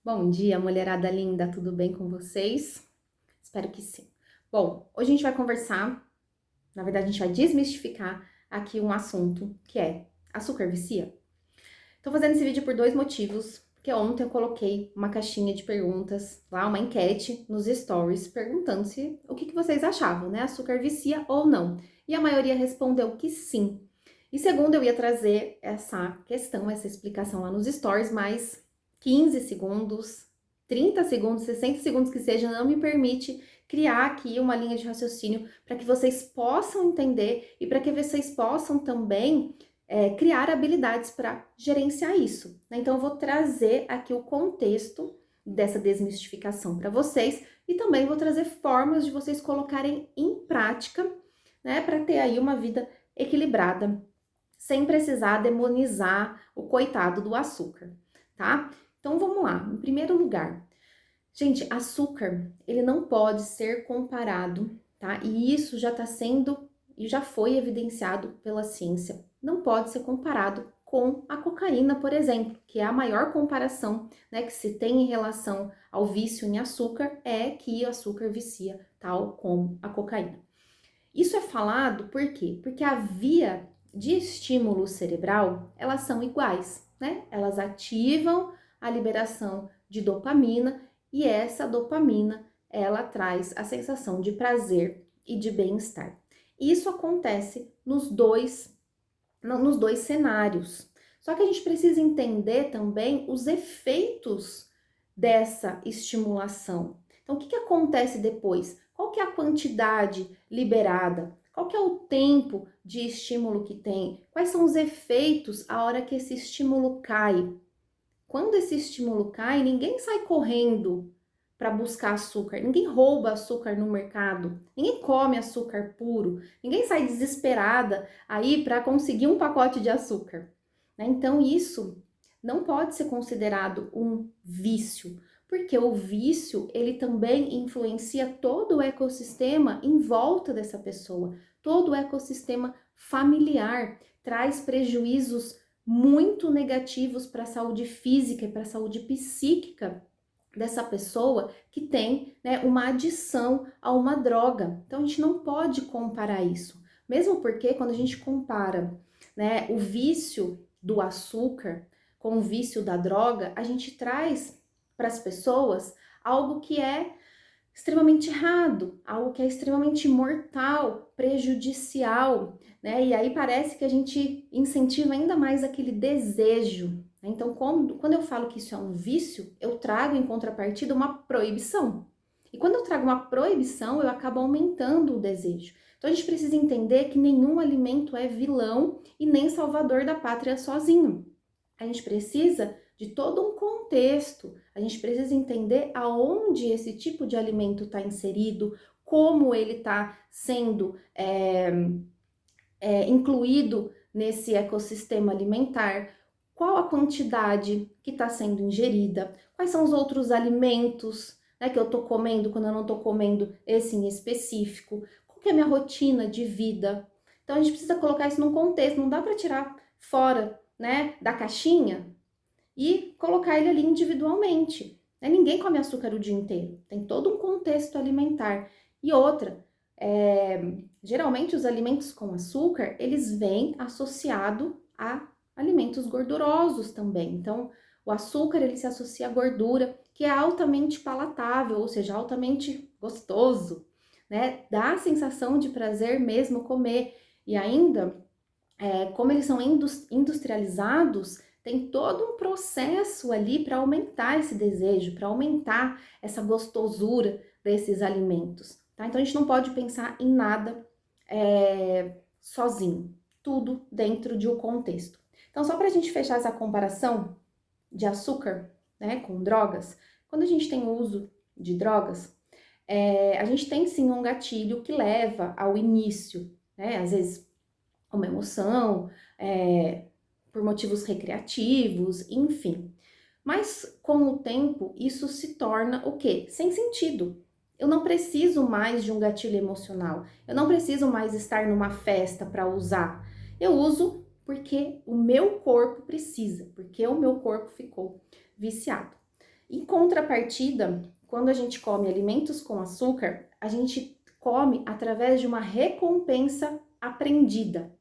Bom dia, mulherada linda, tudo bem com vocês? Espero que sim. Bom, hoje a gente vai conversar, na verdade a gente vai desmistificar aqui um assunto que é açúcar vicia? Tô fazendo esse vídeo por dois motivos, porque ontem eu coloquei uma caixinha de perguntas lá, uma enquete nos stories, perguntando se o que vocês achavam, né? Açúcar vicia ou não? E a maioria respondeu que sim. E segundo, eu ia trazer essa questão, essa explicação lá nos stories, mas 15 segundos, 30 segundos, 60 segundos que seja, não me permite criar aqui uma linha de raciocínio para que vocês possam entender e para que vocês possam também criar habilidades para gerenciar isso, né? Então, eu vou trazer aqui o contexto dessa desmistificação para vocês e também vou trazer formas de vocês colocarem em prática, né, para ter aí uma vida equilibrada, sem precisar demonizar o coitado do açúcar, tá? Então, vamos lá. Em primeiro lugar, gente, açúcar, ele não pode ser comparado, tá? E isso já está sendo e já foi evidenciado pela ciência. Não pode ser comparado com a cocaína, por exemplo, que é a maior comparação, né, que se tem em relação ao vício em açúcar, é que o açúcar vicia, tal como a cocaína. Isso é falado por quê? Porque a via de estímulo cerebral, elas são iguais, né? Elas ativam a liberação de dopamina e essa dopamina, ela traz a sensação de prazer e de bem-estar. Isso acontece nos dois cenários. Só que a gente precisa entender também os efeitos dessa estimulação. Então, o que acontece depois? Qual que é a quantidade liberada? Qual que é o tempo de estímulo que tem? Quais são os efeitos a hora que esse estímulo cai? Quando esse estímulo cai, ninguém sai correndo para buscar açúcar, ninguém rouba açúcar no mercado, ninguém come açúcar puro, ninguém sai desesperada aí para conseguir um pacote de açúcar, né? Então isso não pode ser considerado um vício, porque o vício ele também influencia todo o ecossistema em volta dessa pessoa, todo o ecossistema familiar, traz prejuízos muito negativos para a saúde física e para a saúde psíquica dessa pessoa que tem, né, uma adição a uma droga. Então a gente não pode comparar isso, mesmo porque quando a gente compara, né, o vício do açúcar com o vício da droga, a gente traz para as pessoas algo que é extremamente errado, algo que é extremamente mortal, prejudicial, né? E aí parece que a gente incentiva ainda mais aquele desejo, né? Então, quando eu falo que isso é um vício, eu trago em contrapartida uma proibição. E quando eu trago uma proibição, eu acabo aumentando o desejo. Então, a gente precisa entender que nenhum alimento é vilão e nem salvador da pátria sozinho. A gente precisa de todo um contexto, a gente precisa entender aonde esse tipo de alimento está inserido, como ele está sendo incluído nesse ecossistema alimentar, qual a quantidade que está sendo ingerida, quais são os outros alimentos, né, que eu estou comendo quando eu não estou comendo esse em específico, qual que é a minha rotina de vida. Então a gente precisa colocar isso num contexto, não dá para tirar fora, né, da caixinha e colocar ele ali individualmente, né? Ninguém come açúcar o dia inteiro, tem todo um contexto alimentar. E outra, geralmente os alimentos com açúcar, eles vêm associado a alimentos gordurosos também. Então, o açúcar, ele se associa à gordura, que é altamente palatável, ou seja, altamente gostoso, né? Dá a sensação de prazer mesmo comer. E ainda, como eles são industrializados, tem todo um processo ali para aumentar esse desejo, para aumentar essa gostosura desses alimentos, tá? Então a gente não pode pensar em nada sozinho, tudo dentro de um contexto. Então, só para a gente fechar essa comparação de açúcar, né, com drogas, quando a gente tem o uso de drogas, a gente tem sim um gatilho que leva ao início, né? Às vezes uma emoção, por motivos recreativos, enfim. Mas com o tempo, isso se torna o quê? Sem sentido. Eu não preciso mais de um gatilho emocional. Eu não preciso mais estar numa festa para usar. Eu uso porque o meu corpo precisa, porque o meu corpo ficou viciado. Em contrapartida, quando a gente come alimentos com açúcar, a gente come através de uma recompensa aprendida.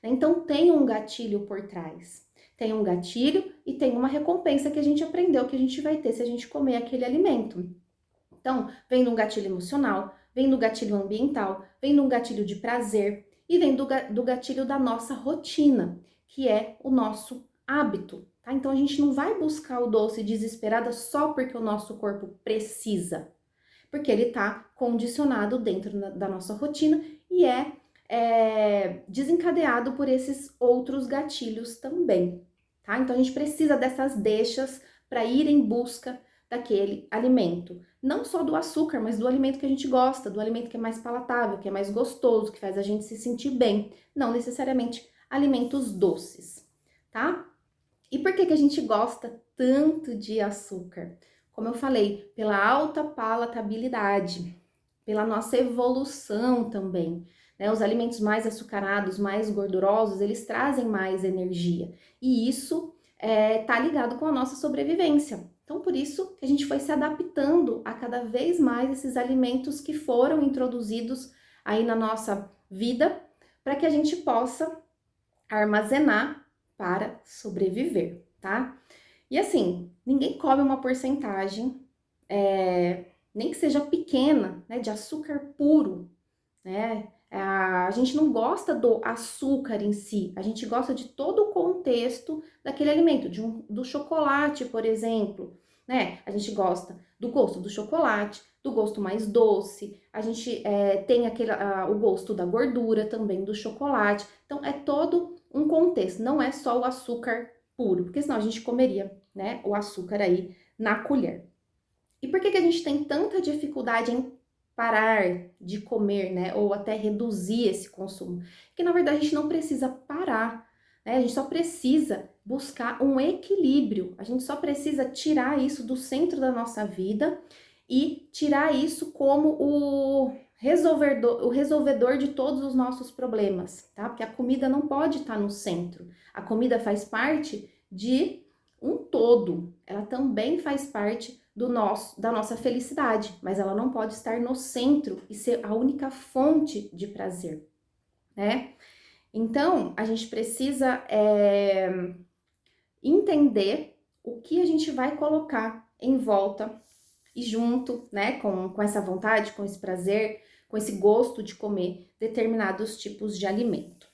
Então tem um gatilho por trás. Tem um gatilho e tem uma recompensa que a gente aprendeu que a gente vai ter se a gente comer aquele alimento. Então, vem de um gatilho emocional, vem do gatilho ambiental, vem de um gatilho de prazer e vem do gatilho da nossa rotina, que é o nosso hábito, tá? Então, a gente não vai buscar o doce desesperada só porque o nosso corpo precisa, porque ele tá condicionado dentro da nossa rotina e é desencadeado por esses outros gatilhos também, tá? Então, a gente precisa dessas deixas para ir em busca daquele alimento. Não só do açúcar, mas do alimento que a gente gosta, do alimento que é mais palatável, que é mais gostoso, que faz a gente se sentir bem. Não necessariamente alimentos doces, tá? E por que a gente gosta tanto de açúcar? Como eu falei, pela alta palatabilidade, pela nossa evolução também. Né? Os alimentos mais açucarados, mais gordurosos, eles trazem mais energia. E isso tá ligado com a nossa sobrevivência. Então, por isso que a gente foi se adaptando a cada vez mais esses alimentos que foram introduzidos aí na nossa vida, para que a gente possa armazenar para sobreviver, tá? E assim, ninguém come uma porcentagem, nem que seja pequena, né, de açúcar puro, né? A gente não gosta do açúcar em si, a gente gosta de todo o contexto daquele alimento, do chocolate, por exemplo, né? A gente gosta do gosto do chocolate, do gosto mais doce, a gente tem o gosto da gordura também do chocolate, então é todo um contexto, não é só o açúcar puro, porque senão a gente comeria, né, o açúcar aí na colher. E por que a gente tem tanta dificuldade em parar de comer, né? Ou até reduzir esse consumo? Que na verdade a gente não precisa parar, né? A gente só precisa buscar um equilíbrio. A gente só precisa tirar isso do centro da nossa vida e tirar isso como o resolvedor de todos os nossos problemas, tá? Porque a comida não pode estar no centro. A comida faz parte de um todo. Ela também faz parte da nossa felicidade, mas ela não pode estar no centro e ser a única fonte de prazer, né? Então, a gente precisa entender o que a gente vai colocar em volta e junto, né, com essa vontade, com esse prazer, com esse gosto de comer determinados tipos de alimento.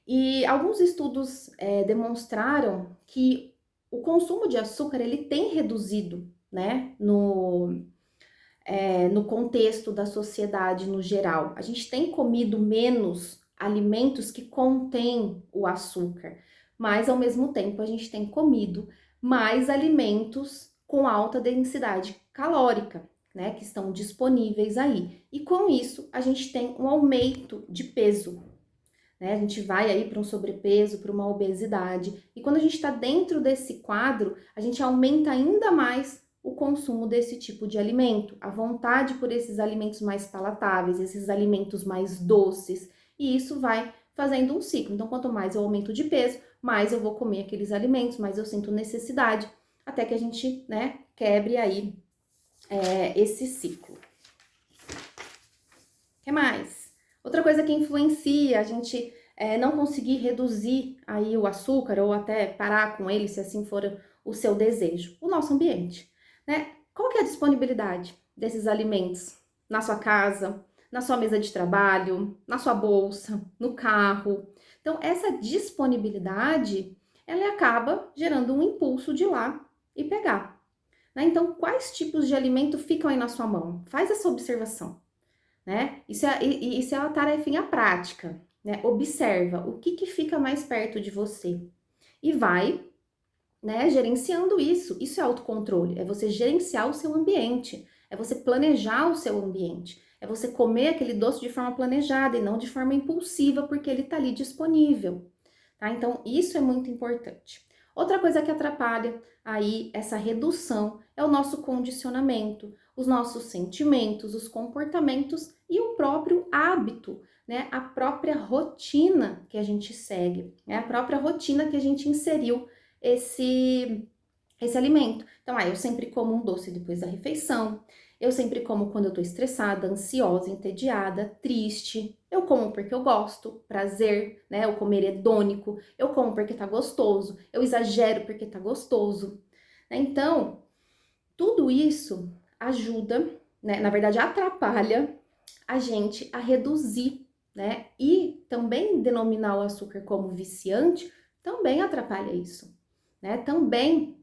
E alguns estudos demonstraram que o consumo de açúcar ele tem reduzido, né, no contexto da sociedade no geral. A gente tem comido menos alimentos que contêm o açúcar, mas ao mesmo tempo a gente tem comido mais alimentos com alta densidade calórica, né, que estão disponíveis aí. E com isso a gente tem um aumento de peso, né? A gente vai aí para um sobrepeso, para uma obesidade. E quando a gente está dentro desse quadro, a gente aumenta ainda mais o consumo desse tipo de alimento, a vontade por esses alimentos mais palatáveis, esses alimentos mais doces. E isso vai fazendo um ciclo. Então, quanto mais eu aumento de peso, mais eu vou comer aqueles alimentos, mais eu sinto necessidade, até que a gente, né, quebre aí esse ciclo. O que mais? Outra coisa que influencia a gente não conseguir reduzir aí o açúcar ou até parar com ele, se assim for o seu desejo, o nosso ambiente, né? Qual que é a disponibilidade desses alimentos na sua casa, na sua mesa de trabalho, na sua bolsa, no carro? Então, essa disponibilidade, ela acaba gerando um impulso de ir lá e pegar, né? Então, quais tipos de alimento ficam aí na sua mão? Faz essa observação, né? Isso é uma tarefinha prática, né? Observa o que fica mais perto de você e vai, né, gerenciando isso. Isso é autocontrole, é você gerenciar o seu ambiente, é você planejar o seu ambiente, é você comer aquele doce de forma planejada e não de forma impulsiva, porque ele tá ali disponível, tá? Então, isso é muito importante. Outra coisa que atrapalha aí essa redução é o nosso condicionamento, os nossos sentimentos, os comportamentos e o próprio hábito, né? A própria rotina que a gente segue, né? A própria rotina que a gente inseriu esse alimento. Então, eu sempre como um doce depois da refeição, eu sempre como quando eu tô estressada, ansiosa, entediada, triste. Eu como porque eu gosto, prazer, né? O comer hedônico. Eu como porque tá gostoso. Eu exagero porque tá gostoso. Então, tudo isso ajuda, né? Na verdade, atrapalha a gente a reduzir, né? E também denominar o açúcar como viciante também atrapalha isso, né? Também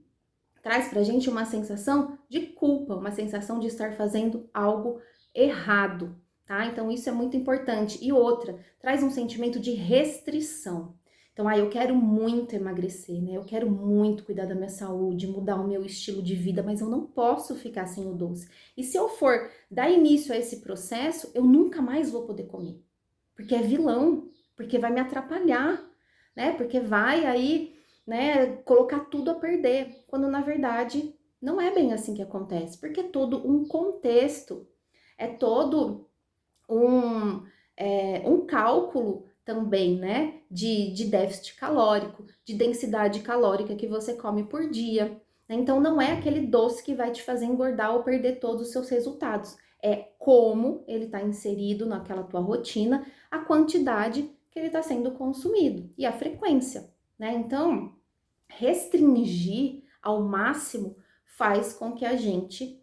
traz pra gente uma sensação de culpa, uma sensação de estar fazendo algo errado, tá? Então isso é muito importante. E outra, traz um sentimento de restrição. Então, eu quero muito emagrecer, né? Eu quero muito cuidar da minha saúde, mudar o meu estilo de vida, mas eu não posso ficar sem o doce. E se eu for dar início a esse processo, eu nunca mais vou poder comer. Porque é vilão, porque vai me atrapalhar, né? Porque vai aí, né, colocar tudo a perder, quando na verdade não é bem assim que acontece, porque é todo um contexto, é todo um, um cálculo também, né, de déficit calórico, de densidade calórica que você come por dia. Então não é aquele doce que vai te fazer engordar ou perder todos os seus resultados. É como ele está inserido naquela tua rotina, a quantidade que ele está sendo consumido e a frequência, né? Então, restringir ao máximo faz com que a gente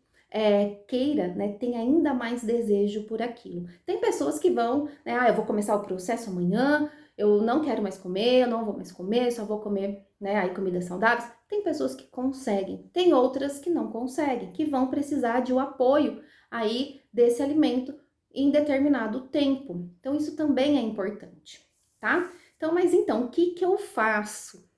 queira, né, tenha ainda mais desejo por aquilo. Tem pessoas que vão, né, eu vou começar o processo amanhã, eu não quero mais comer, eu não vou mais comer, só vou comer, né, aí comidas saudáveis. Tem pessoas que conseguem, tem outras que não conseguem, que vão precisar de um apoio aí desse alimento em determinado tempo. Então isso também é importante, tá? Então, mas então, o que que eu faço?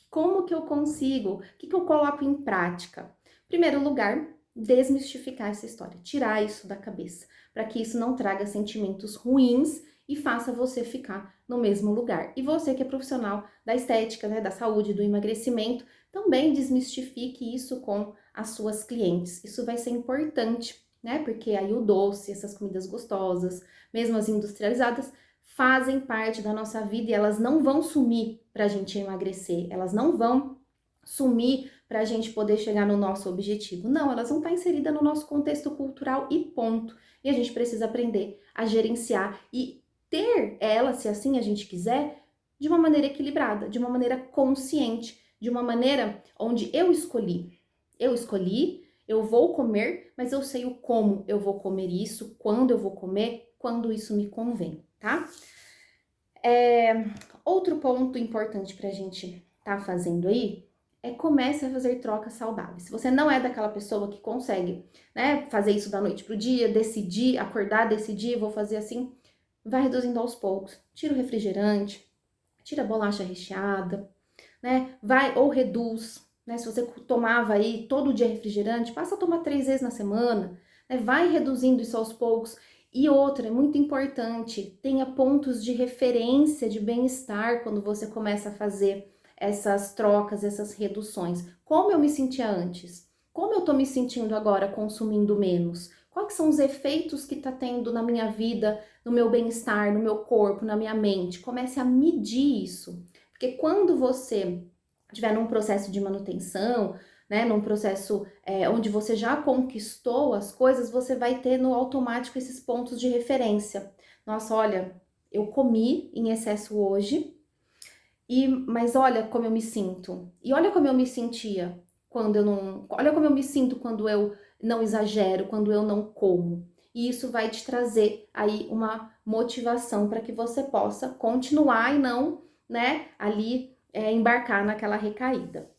Como que eu consigo? O que que eu coloco em prática? Em primeiro lugar, desmistificar essa história, tirar isso da cabeça, para que isso não traga sentimentos ruins e faça você ficar no mesmo lugar. E você que é profissional da estética, né, da saúde, do emagrecimento, também desmistifique isso com as suas clientes. Isso vai ser importante, né? Porque aí o doce, essas comidas gostosas, mesmo as industrializadas, fazem parte da nossa vida e elas não vão sumir para a gente emagrecer, elas não vão sumir para a gente poder chegar no nosso objetivo. Não, elas vão estar inseridas no nosso contexto cultural e ponto. E a gente precisa aprender a gerenciar e ter ela, se assim a gente quiser, de uma maneira equilibrada, de uma maneira consciente, de uma maneira onde eu escolhi. Eu escolhi, eu vou comer, mas eu sei o como eu vou comer isso, quando eu vou comer, quando isso me convém, tá? Outro ponto importante pra gente tá fazendo aí é comece a fazer trocas saudáveis. Se você não é daquela pessoa que consegue, né, fazer isso da noite pro dia, decidir, acordar, decidir, vou fazer assim, vai reduzindo aos poucos. Tira o refrigerante, tira a bolacha recheada, né? Vai ou reduz, né? Se você tomava aí todo dia refrigerante, passa a tomar 3 vezes na semana, né? Vai reduzindo isso aos poucos. E outra, é muito importante, tenha pontos de referência de bem-estar quando você começa a fazer essas trocas, essas reduções. Como eu me sentia antes? Como eu tô me sentindo agora consumindo menos? Quais são os efeitos que tá tendo na minha vida, no meu bem-estar, no meu corpo, na minha mente? Comece a medir isso. Porque quando você estiver num processo de manutenção, né, num processo onde você já conquistou as coisas, você vai ter no automático esses pontos de referência. Nossa, olha, eu comi em excesso hoje, mas olha como eu me sinto. E olha como eu me sentia quando eu não. Olha como eu me sinto quando eu não exagero, quando eu não como. E isso vai te trazer aí uma motivação para que você possa continuar e não, né, ali embarcar naquela recaída.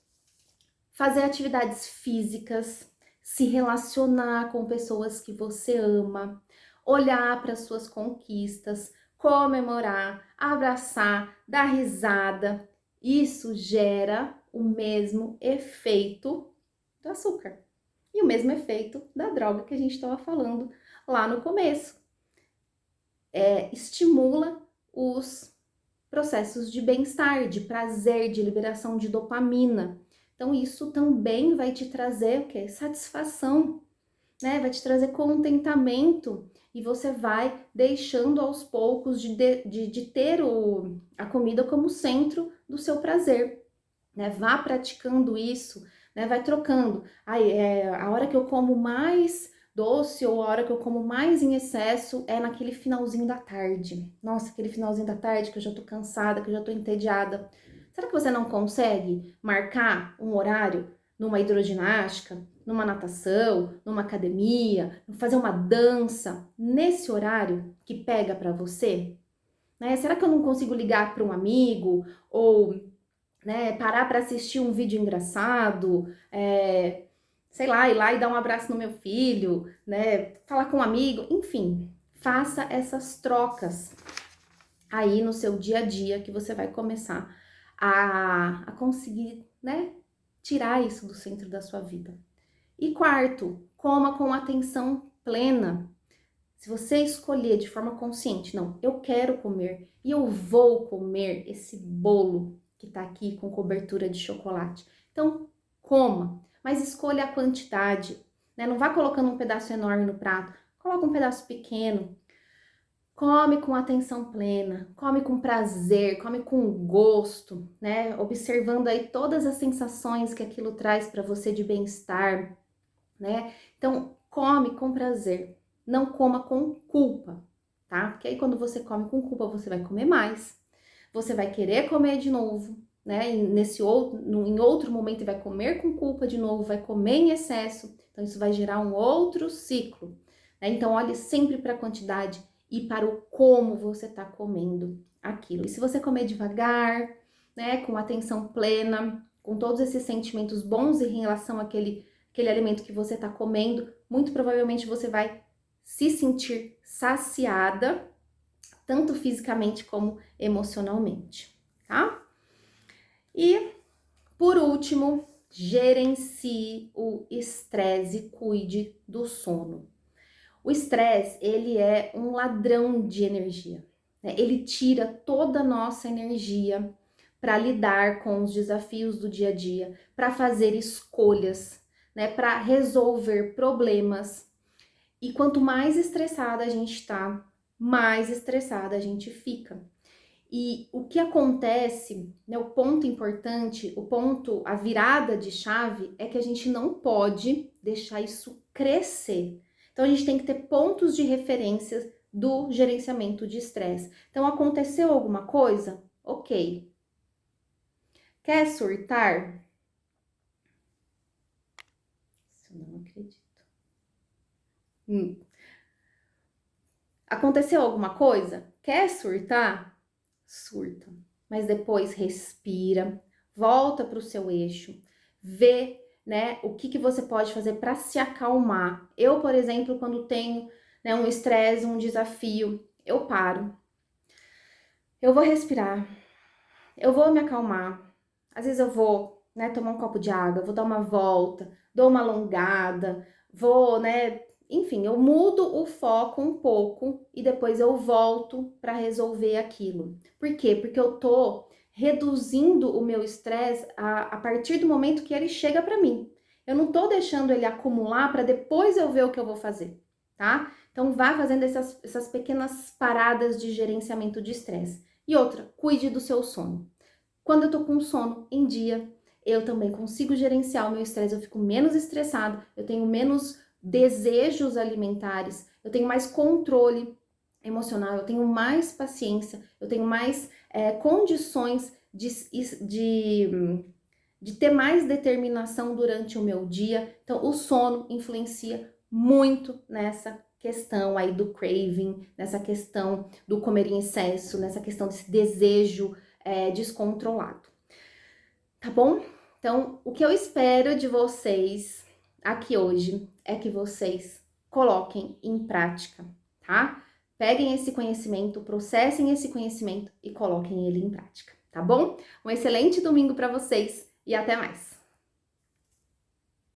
Fazer atividades físicas, se relacionar com pessoas que você ama, olhar para suas conquistas, comemorar, abraçar, dar risada. Isso gera o mesmo efeito do açúcar e o mesmo efeito da droga que a gente estava falando lá no começo. Estimula os processos de bem-estar, de prazer, de liberação de dopamina. Então, isso também vai te trazer o quê? Satisfação, né? Vai te trazer contentamento e você vai deixando aos poucos de ter a comida como centro do seu prazer, né? Vá praticando isso, né? Vai trocando. Aí, a hora que eu como mais doce ou a hora que eu como mais em excesso é naquele finalzinho da tarde. Nossa, aquele finalzinho da tarde que eu já tô cansada, que eu já tô entediada. Será que você não consegue marcar um horário numa hidroginástica, numa natação, numa academia, fazer uma dança nesse horário que pega para você? Né? Será que eu não consigo ligar para um amigo ou, né, parar para assistir um vídeo engraçado, sei lá, ir lá e dar um abraço no meu filho, né, falar com um amigo, enfim, faça essas trocas aí no seu dia a dia que você vai começar a conseguir, né, tirar isso do centro da sua vida. E quarto, coma com atenção plena. Se você escolher de forma consciente, não, eu quero comer e eu vou comer esse bolo que tá aqui com cobertura de chocolate. Então, coma, mas escolha a quantidade, né? Não vá colocando um pedaço enorme no prato, coloca um pedaço pequeno. Come com atenção plena, come com prazer, come com gosto, né? Observando aí todas as sensações que aquilo traz para você de bem-estar, né? Então, come com prazer, não coma com culpa, tá? Porque aí quando você come com culpa, você vai comer mais, você vai querer comer de novo, né? E em outro momento vai comer com culpa de novo, vai comer em excesso. Então, isso vai gerar um outro ciclo, né? Então, olhe sempre para a quantidade e para o como você está comendo aquilo. E se você comer devagar, né? Com atenção plena, com todos esses sentimentos bons em relação àquele alimento que você está comendo, muito provavelmente você vai se sentir saciada, tanto fisicamente como emocionalmente, tá? E, por último, gerencie o estresse e cuide do sono. O estresse, ele é um ladrão de energia, né? Ele tira toda a nossa energia para lidar com os desafios do dia a dia, para fazer escolhas, né, para resolver problemas. E quanto mais estressada a gente tá, mais estressada a gente fica. E o que acontece, né, o ponto importante, a virada de chave é que a gente não pode deixar isso crescer. Então a gente tem que ter pontos de referência do gerenciamento de estresse. Então aconteceu alguma coisa? Ok. Quer surtar? Eu não acredito. Aconteceu alguma coisa? Quer surtar? Surta. Mas depois respira, volta para o seu eixo, vê, né, o que você pode fazer para se acalmar. Eu, por exemplo, quando tenho, né, um estresse, um desafio, eu paro. Eu vou respirar. Eu vou me acalmar. Às vezes eu vou, né, tomar um copo de água, vou dar uma volta, dou uma alongada, vou, né, enfim, eu mudo o foco um pouco e depois eu volto para resolver aquilo. Por quê? Porque eu tô reduzindo o meu estresse a partir do momento que ele chega para mim. Eu não tô deixando ele acumular para depois eu ver o que eu vou fazer, tá? Então vá fazendo essas pequenas paradas de gerenciamento de estresse. E outra, cuide do seu sono. Quando eu tô com sono em dia, eu também consigo gerenciar o meu estresse, eu fico menos estressado, eu tenho menos desejos alimentares, eu tenho mais controle emocional, eu tenho mais paciência, eu tenho mais condições de ter mais determinação durante o meu dia. Então, o sono influencia muito nessa questão aí do craving, nessa questão do comer em excesso, nessa questão desse desejo descontrolado. Tá bom? Então, o que eu espero de vocês aqui hoje é que vocês coloquem em prática, tá? Peguem esse conhecimento, processem esse conhecimento e coloquem ele em prática, tá bom? Um excelente domingo para vocês e até mais!